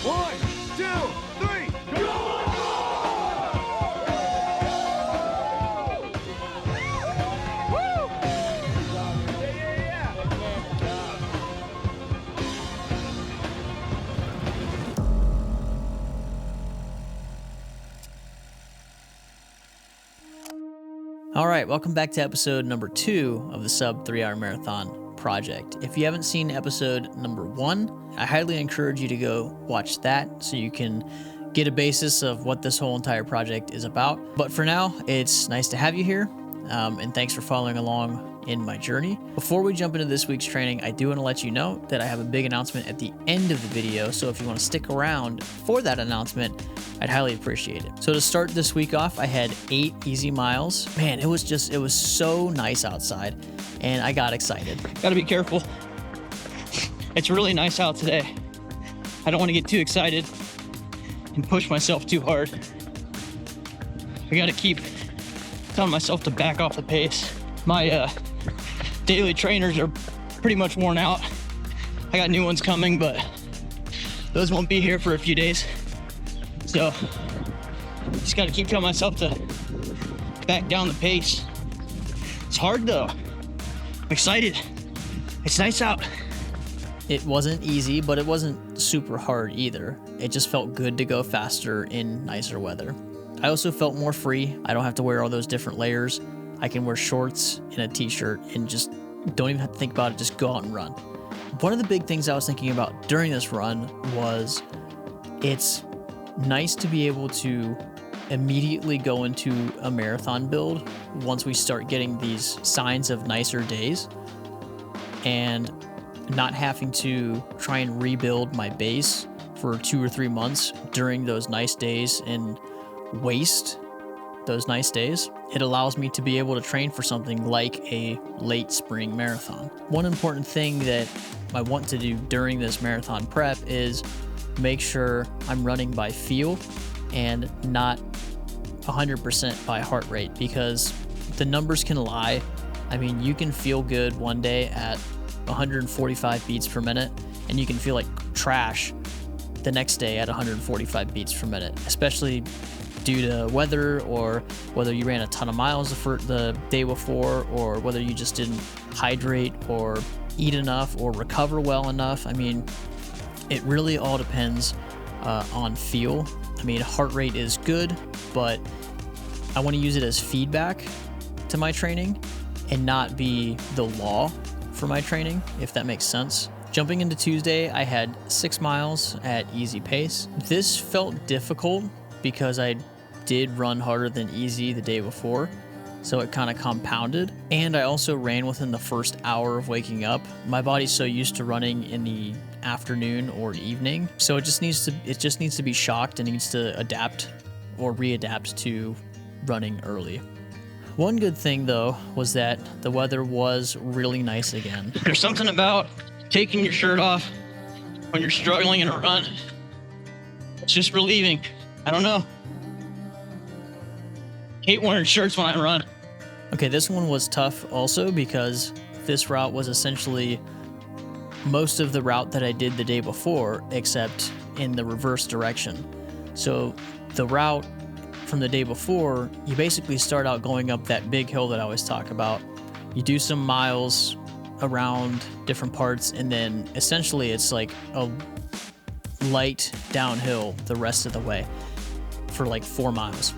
1, 2, 3, go! All right, welcome back to episode number 2 of the sub 3-hour marathon project. If you haven't seen episode number 1, I highly encourage you to go watch that so you can get a basis of what this whole entire project is about. But for now, it's nice to have you here, and thanks for following along in my journey. Before we jump into this week's training, I do want to let you know that I have a big announcement at the end of the video, so if you want to stick around for that announcement, I'd highly appreciate it. So to start this week off, I had 8 easy miles. Man, it was so nice outside, and I got excited. Gotta be careful. It's really nice out today. I don't want to get too excited and push myself too hard. I gotta keep telling myself to back off the pace. My daily trainers are pretty much worn out. I got new ones coming, but those won't be here for a few days. So just gotta keep telling myself to back down the pace. It's hard though. I'm excited. It's nice out. It wasn't easy, but it wasn't super hard either. It just felt good to go faster in nicer weather. I also felt more free. I don't have to wear all those different layers. I can wear shorts and a t-shirt and just don't even have to think about it, just go out and run. One of the big things I was thinking about during this run was it's nice to be able to immediately go into a marathon build once we start getting these signs of nicer days and not having to try and rebuild my base for 2 or 3 months during those nice days and waste those nice days. It allows me to be able to train for something like a late spring marathon. One important thing that I want to do during this marathon prep is make sure I'm running by feel and not 100% by heart rate, because the numbers can lie. I mean, you can feel good one day at 145 beats per minute, and you can feel like trash the next day at 145 beats per minute, especially due to weather, or whether you ran a ton of miles for the day before, or whether you just didn't hydrate or eat enough or recover well enough. I mean, it really all depends on feel. I mean, heart rate is good, but I want to use it as feedback to my training and not be the law for my training, if that makes sense. Jumping into Tuesday, I had 6 miles at easy pace. This felt difficult because I did run harder than easy the day before, so it kind of compounded. And I also ran within the first hour of waking up. My body's so used to running in the afternoon or evening, so it just needs to be shocked and needs to adapt or readapt to running early. One good thing though was that the weather was really nice again. There's something about taking your shirt off when you're struggling in a run. It's just relieving. I don't know. Hate wearing shirts when I run. Okay, this one was tough also because this route was essentially most of the route that I did the day before, except in the reverse direction. So the route from the day before, you basically start out going up that big hill that I always talk about. You do some miles around different parts, and then essentially it's like a light downhill the rest of the way for like 4 miles.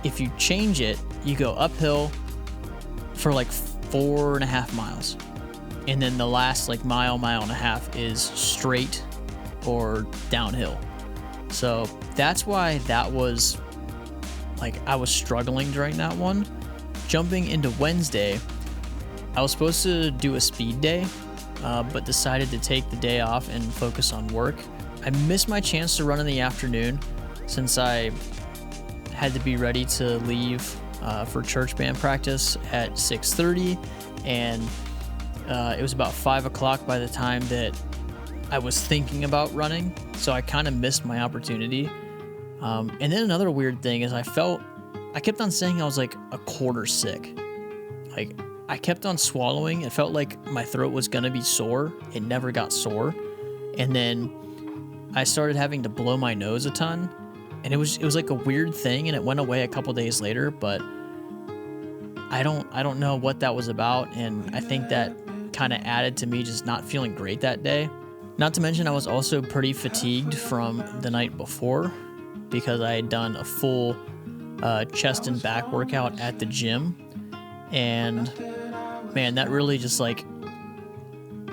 If you change it, you go uphill for like 4.5 miles. And then the last like mile and a half is straight or downhill. So that's why that was like, I was struggling during that one. Jumping into Wednesday, I was supposed to do a speed day, but decided to take the day off and focus on work. I missed my chance to run in the afternoon since I had to be ready to leave for church band practice at 6:30, and it was about 5 o'clock by the time that I was thinking about running, so I kind of missed my opportunity. And then another weird thing is I kept on saying I was like a quarter sick. Like, I kept on swallowing. It felt like my throat was gonna be sore. It never got sore. And then I started having to blow my nose a ton, and it was like a weird thing, and it went away a couple days later, but I don't know what that was about, and I think that kind of added to me just not feeling great that day. Not to mention I was also pretty fatigued from the night before because I had done a full chest and back workout at the gym, and man, that really just like,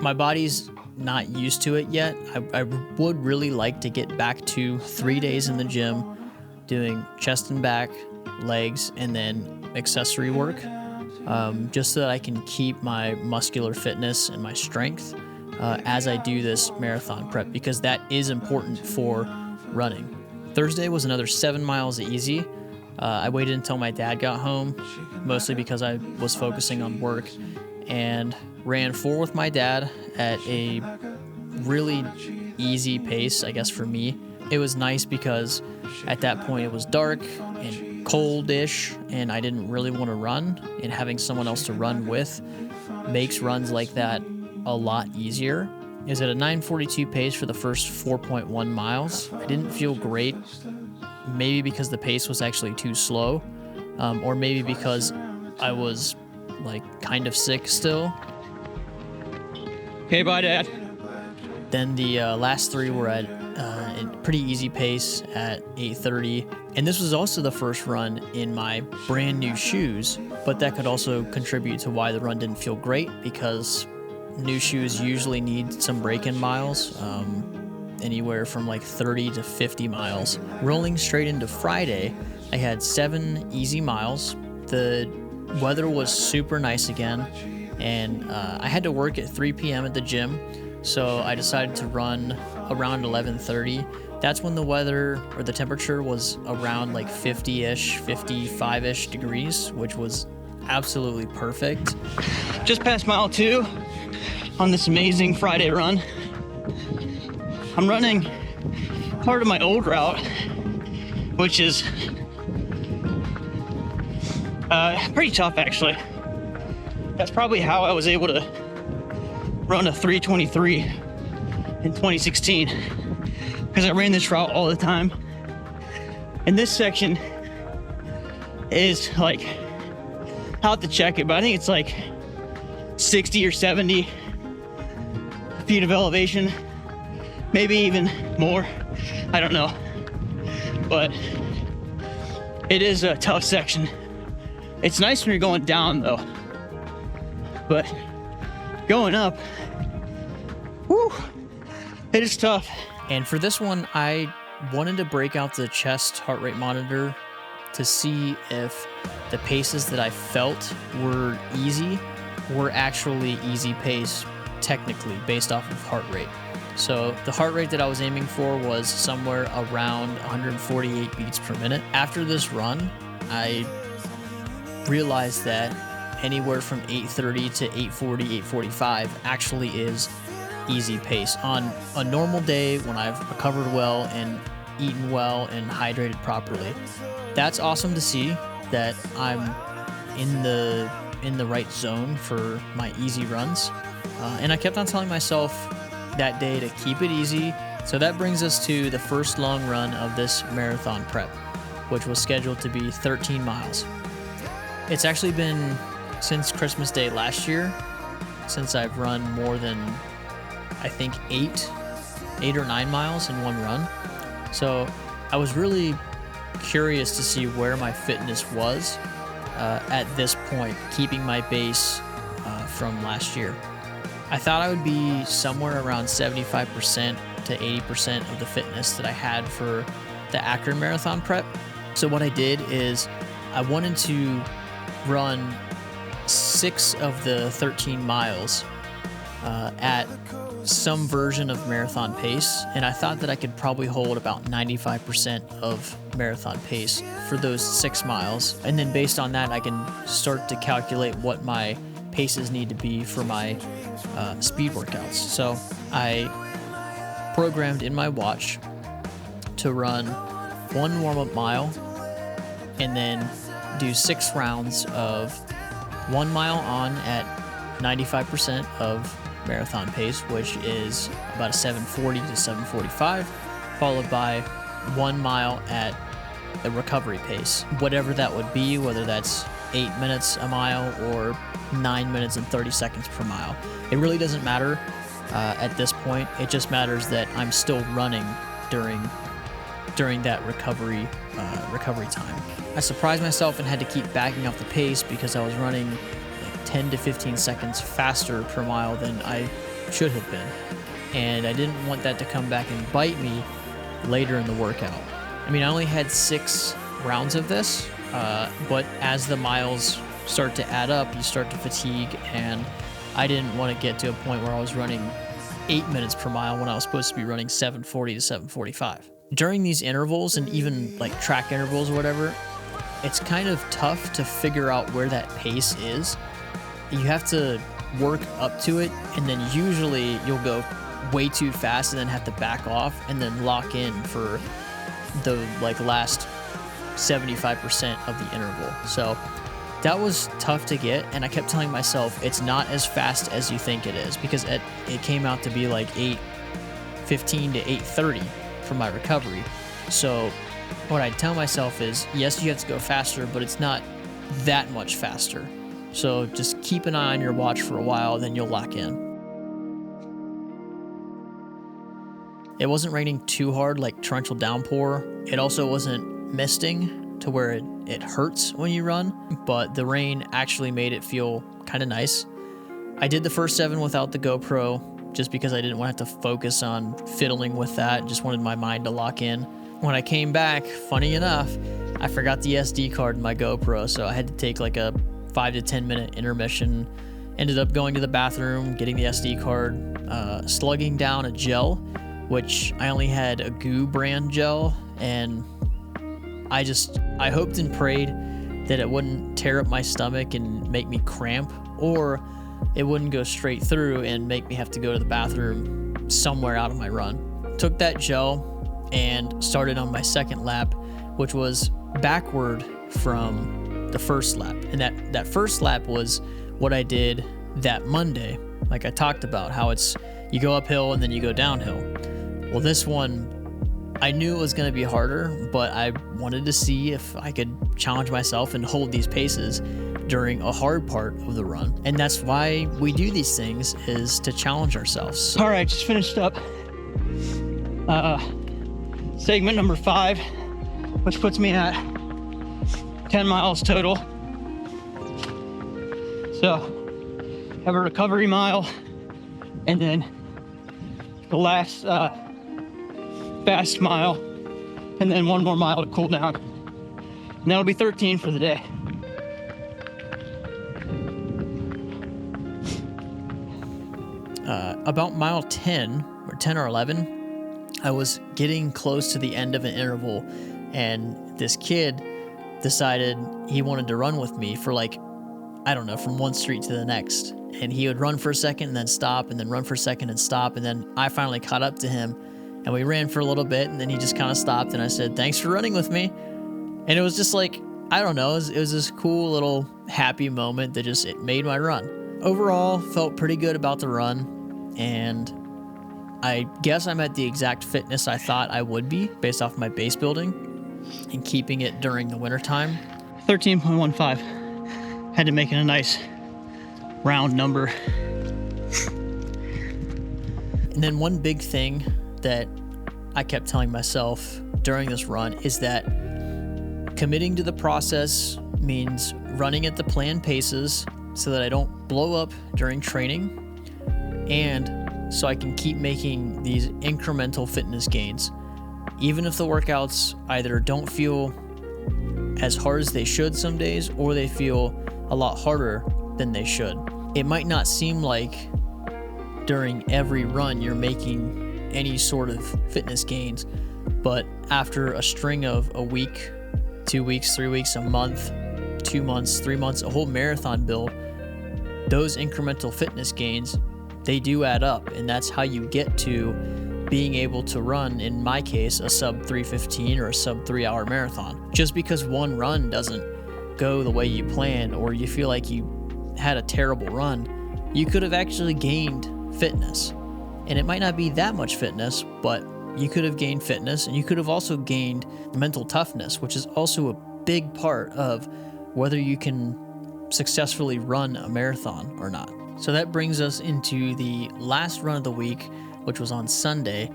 my body's not used to it yet. I would really like to get back to 3 days in the gym doing chest and back, legs, and then accessory work, just so that I can keep my muscular fitness and my strength as I do this marathon prep, because that is important for running. Thursday was another 7 miles easy. I waited until my dad got home, mostly because I was focusing on work, and ran 4 with my dad at a really easy pace, I guess, for me. It was nice because at that point it was dark and cold-ish, and I didn't really want to run, and having someone else to run with makes runs like that a lot easier. It was at a 9:42 pace for the first 4.1 miles. I didn't feel great, maybe because the pace was actually too slow, or maybe because I was like kind of sick still. Okay, bye, Dad. Then the last 3 were at a pretty easy pace at 8:30, and this was also the first run in my brand new shoes, but that could also contribute to why the run didn't feel great, because new shoes usually need some break-in miles, anywhere from like 30 to 50 miles. Rolling straight into Friday, I had 7 easy miles. The weather was super nice again, and I had to work at 3 p.m. at the gym, so I decided to run around 11:30. That's when the weather, or the temperature, was around like 50-ish, 55-ish degrees, which was absolutely perfect. Just past mile 2 on this amazing Friday run. I'm running part of my old route, which is pretty tough, actually. That's probably how I was able to run a 3:23 in 2016, because I ran this route all the time. And this section is like, I'll have to check it, but I think it's like 60 or 70 feet of elevation, maybe even more. I don't know, but it is a tough section. It's nice when you're going down though, but going up, whew, it is tough. And for this one, I wanted to break out the chest heart rate monitor to see if the paces that I felt were easy were actually easy pace, technically, based off of heart rate. So the heart rate that I was aiming for was somewhere around 148 beats per minute. After this run, I realized that anywhere from 8:30 to 8:40, 8:45 actually is easy pace. On a normal day, when I've recovered well and eaten well and hydrated properly, that's awesome to see that I'm in the right zone for my easy runs. And I kept on telling myself that day to keep it easy. So that brings us to the first long run of this marathon prep, which was scheduled to be 13 miles. It's actually been since Christmas Day last year since I've run more than, I think, 8 or 9 miles in one run. So I was really curious to see where my fitness was at this point, keeping my base from last year. I thought I would be somewhere around 75% to 80% of the fitness that I had for the Akron Marathon prep. So what I did is I wanted to run 6 of the 13 miles at some version of marathon pace, and I thought that I could probably hold about 95% of marathon pace for those 6 miles, and then based on that I can start to calculate what my paces need to be for my speed workouts. So I programmed in my watch to run 1 warm-up mile and then do 6 rounds of 1 mile on at 95% of marathon pace, which is about a 7:40 to 7:45, followed by 1 mile at the recovery pace, whatever that would be, whether that's 8 minutes a mile or 9 minutes and 30 seconds per mile. It really doesn't matter at this point. It just matters that I'm still running during that recovery time. I surprised myself and had to keep backing off the pace because I was running like 10 to 15 seconds faster per mile than I should have been. And I didn't want that to come back and bite me later in the workout. I mean, I only had 6 rounds of this, but as the miles start to add up, you start to fatigue, and I didn't want to get to a point where I was running 8 minutes per mile when I was supposed to be running 7:40 to 7:45. During these intervals, and even like track intervals or whatever, it's kind of tough to figure out where that pace is. You have to work up to it, and then usually you'll go way too fast and then have to back off and then lock in for the like last 75% of the interval. So that was tough to get, and I kept telling myself it's not as fast as you think it is, because it came out to be like 8:15 to 8:30 for my recovery. So what I tell myself is, yes, you have to go faster, but it's not that much faster. So just keep an eye on your watch for a while, then you'll lock in. It wasn't raining too hard, like torrential downpour. It also wasn't misting to where it hurts when you run, but the rain actually made it feel kind of nice. I did the first 7 without the GoPro just because I didn't want to have to focus on fiddling with that. Just wanted my mind to lock in. When I came back, funny enough, I forgot the SD card in my GoPro, so I had to take like a 5 to 10 minute intermission. Ended up going to the bathroom, getting the SD card, slugging down a gel, which I only had a Goo brand gel, and I hoped and prayed that it wouldn't tear up my stomach and make me cramp, or it wouldn't go straight through and make me have to go to the bathroom somewhere out of my run. Took that gel and started on my second lap, which was backward from the first lap. And that first lap was what I did that Monday. Like I talked about, how it's you go uphill and then you go downhill. Well, this one, I knew it was going to be harder, but I wanted to see if I could challenge myself and hold these paces during a hard part of the run. And that's why we do these things, is to challenge ourselves. All right, just finished up segment number 5, which puts me at 10 miles total. So have a recovery mile, and then the last fast mile, and then 1 more mile to cool down. And that'll be 13 for the day. About mile 10 or 11, I was getting close to the end of an interval, and this kid decided he wanted to run with me for like, I don't know, from one street to the next. And he would run for a second and then stop, and then run for a second and stop. And then I finally caught up to him, and we ran for a little bit, and then he just kind of stopped, and I said, "Thanks for running with me." And it was just like, I don't know, it was this cool little happy moment that just, it made my run. Overall, felt pretty good about the run, and I guess I'm at the exact fitness I thought I would be based off my base building and keeping it during the wintertime. 13.15. Had to make it a nice round number. And then one big thing that I kept telling myself during this run is that committing to the process means running at the planned paces so that I don't blow up during training, and so I can keep making these incremental fitness gains. Even if the workouts either don't feel as hard as they should some days, or they feel a lot harder than they should. It might not seem like during every run you're making any sort of fitness gains, but after a string of a week, 2 weeks, 3 weeks, a month, 2 months, 3 months, a whole marathon build, those incremental fitness gains, they do add up, and that's how you get to being able to run, in my case, a sub 3:15 or a sub 3 hour marathon. Just because one run doesn't go the way you planned, or you feel like you had a terrible run, you could have actually gained fitness. And it might not be that much fitness, but you could have gained fitness, and you could have also gained mental toughness, which is also a big part of whether you can successfully run a marathon or not. So that brings us into the last run of the week, which was on Sunday,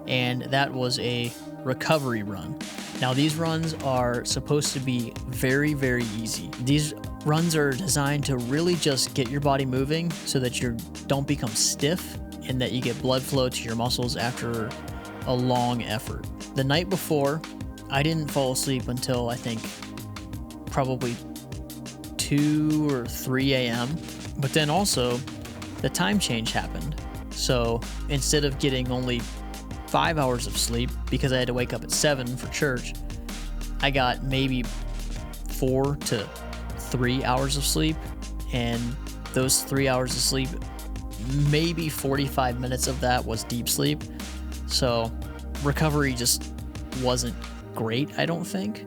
and that was a recovery run. Now, these runs are supposed to be very, very easy. These runs are designed to really just get your body moving so that you don't become stiff and that you get blood flow to your muscles after a long effort. The night before, I didn't fall asleep until I think probably 2 or 3 a.m. But then also the time change happened. So instead of getting only 5 hours of sleep because I had to wake up at 7 for church, I got maybe 4 to 3 hours of sleep. And those 3 hours of sleep, maybe 45 minutes of that was deep sleep. So recovery just wasn't great, I don't think.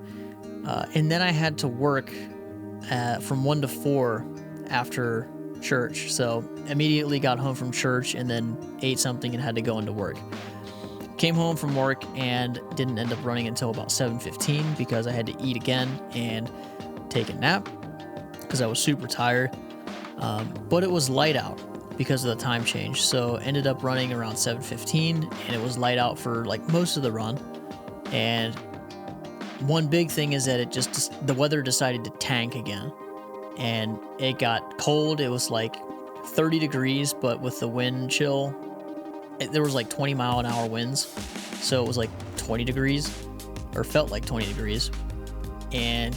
And then I had to work from 1 to 4 after church. So immediately got home from church and then ate something and had to go into work. Came home from work and didn't end up running until about 7:15 because I had to eat again and take a nap because I was super tired. But it was light out because of the time change. So ended up running around 7:15 and it was light out for like most of the run. And one big thing is that the weather decided to tank again and it got cold. It was like 30 degrees, but with the wind chill, there was like 20-mile-an-hour winds. So it was like 20 degrees or felt like 20 degrees. And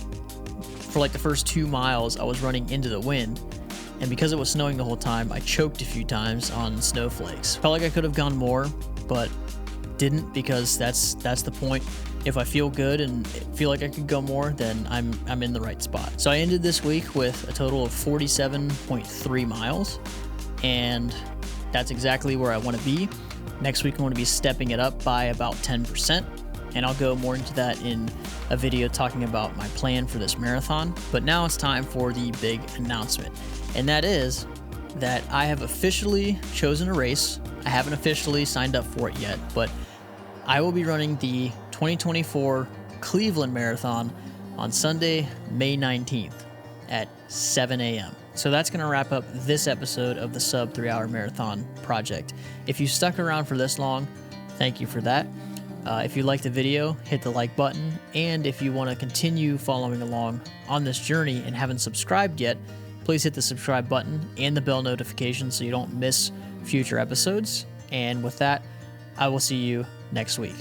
for like the first 2 miles, I was running into the wind. And because it was snowing the whole time, I choked a few times on snowflakes. Felt like I could have gone more, but didn't because that's the point. If I feel good and feel like I could go more, then I'm in the right spot. So I ended this week with a total of 47.3 miles, and that's exactly where I want to be. Next week, I want to be stepping it up by about 10%, and I'll go more into that in a video talking about my plan for this marathon. But now it's time for the big announcement, and that is that I have officially chosen a race. I haven't officially signed up for it yet, but I will be running the 2024 Cleveland Marathon on Sunday, May 19th at 7 a.m. So that's going to wrap up this episode of the Sub 3 Hour Marathon Project. If you stuck around for this long, thank you for that. If you liked the video, hit the like button. And if you want to continue following along on this journey and haven't subscribed yet, please hit the subscribe button and the bell notification so you don't miss future episodes. And with that, I will see you next week.